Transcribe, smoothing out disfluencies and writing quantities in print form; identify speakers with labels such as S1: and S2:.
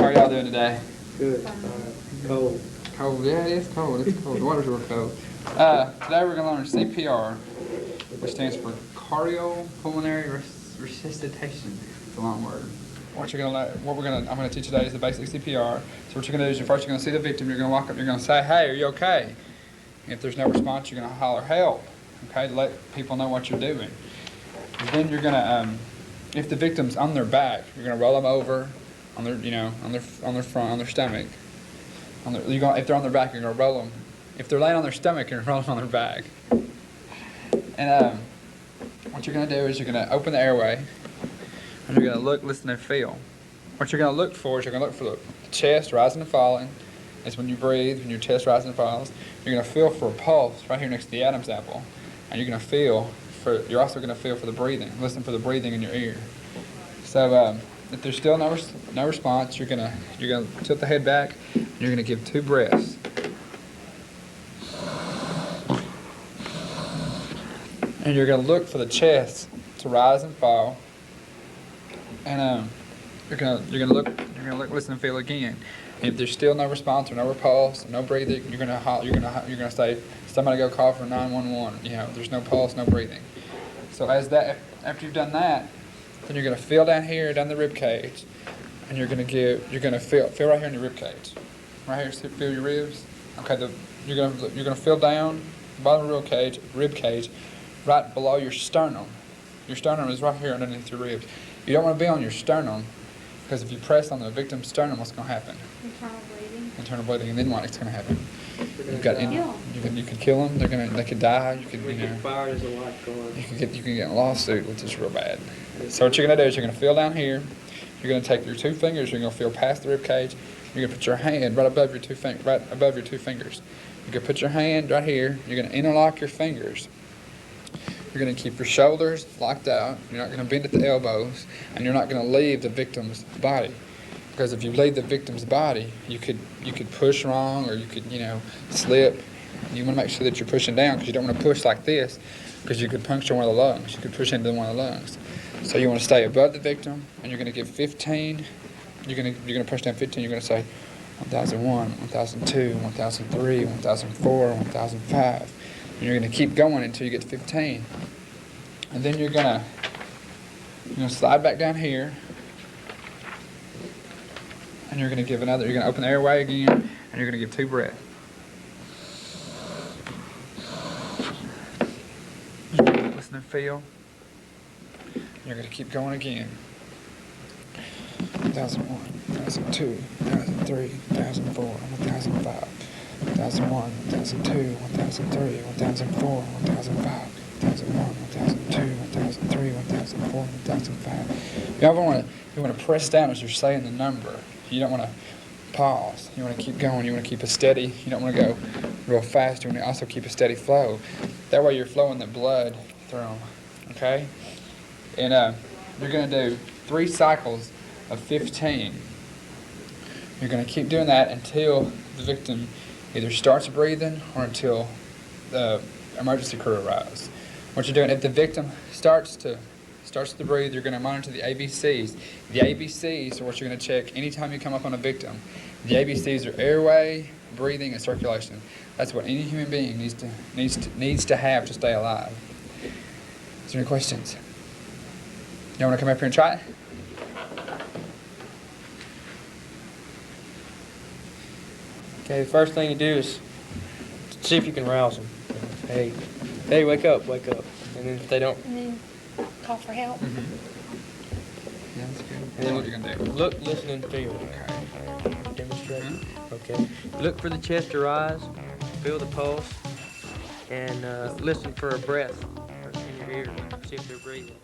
S1: are y'all doing today?
S2: Good. Cold.
S1: Cold, yeah, it is cold. It's cold. The water's real cold. Today we're going to learn CPR, which stands for cardiopulmonary resuscitation. It's a long word. I'm going to teach today is the basic CPR. So what you're going to do is you're going to see the victim. You're going to walk up. You're going to say, "Hey, are you okay?" If there's no response, you're going to holler, "Help!" Okay, to let people know what you're doing. And then you're going to, if the victim's on their back, you're going to roll them over on their, on their front, on their stomach. If they're on their back, you're going to roll them. If they're laying on their stomach, you're going to roll them on their back. And what you're going to do is you're going to open the airway, and you're going to look, listen, and feel. What you're going to look for is you're going to look for the chest rising and falling. It's when you breathe, when your chest rises and falls. You're going to feel for a pulse right here next to the Adam's apple, and you're going to feel for. You're also going to feel for the breathing. Listen for the breathing in your ear. So if there's still no response, you're going to tilt the head back, and you're going to give 2 breaths. And you're going to look for the chest to rise and fall. And you're gonna look, listen, and feel again. And if there's still no response or no pulse, no breathing, you're gonna say, "Somebody go call for 911." There's no pulse, no breathing. So after you've done that, then you're gonna feel down here, down the rib cage, and you're gonna feel right here in your rib cage, right here. Feel your ribs. Okay, you're gonna feel down the bottom of the rib cage, right below your sternum. Your sternum is right here underneath your ribs. You don't want to be on your sternum, because if you press on the victim's sternum, what's going to happen? Internal bleeding, and then what's going to happen? You could kill them. They could die. You could
S2: fired as a lifeguard.
S1: You can get in a lawsuit, which is real bad. So what you're going to do is you're going to feel down here. You're going to take your 2 fingers. You're going to feel past the rib cage. You're going to put your hand right above your 2 fingers. You're going to put your hand right here. You're going to interlock your fingers. You're going to keep your shoulders locked out. You're not going to bend at the elbows, and you're not going to leave the victim's body. Because if you leave the victim's body, you could push wrong, or you could slip. You want to make sure that you're pushing down, because you don't want to push like this, because you could puncture one of the lungs. You could push into one of the lungs. So you want to stay above the victim, and you're going to give 15. You're going to push down 15. You're going to say 1001, 1002, 1003, 1004, 1005. And you're going to keep going until you get to 15. And then you're going to slide back down here. And you're going to open the airway again, and you're going to give 2 breaths. Listen and feel. And you're going to keep going again. 1001, 1002, 1003, 1004, 1005. 1001, 1002, 1003, 1004, 1005, 1001, 1002, 1003, 1004, 1005. You want to press down as you're saying the number. You don't want to pause. You want to keep going. You want to keep a steady. You don't want to go real fast. You want to also keep a steady flow. That way you're flowing the blood through them. Okay? And you're going to do 3 cycles of 15. You're going to keep doing that until the victim either starts breathing or until the emergency crew arrives. What you're doing, if the victim starts to breathe, you're going to monitor the ABCs. The ABCs are what you're going to check anytime you come up on a victim. The ABCs are airway, breathing, and circulation. That's what any human being needs to have to stay alive. Is there any questions? Y'all want to come up here and try it?
S2: Okay, the first thing you do is see if you can rouse them. Hey, wake up. And then if they don't...
S3: And then call for help.
S1: Mm-hmm. Yeah, that's good.
S2: And then
S1: what you're going to do.
S2: Look, listen, and feel. Okay. Demonstrate. Mm-hmm. Okay. Look for the chest to rise. Feel the pulse. And listen for a breath in your ear. See if they're breathing.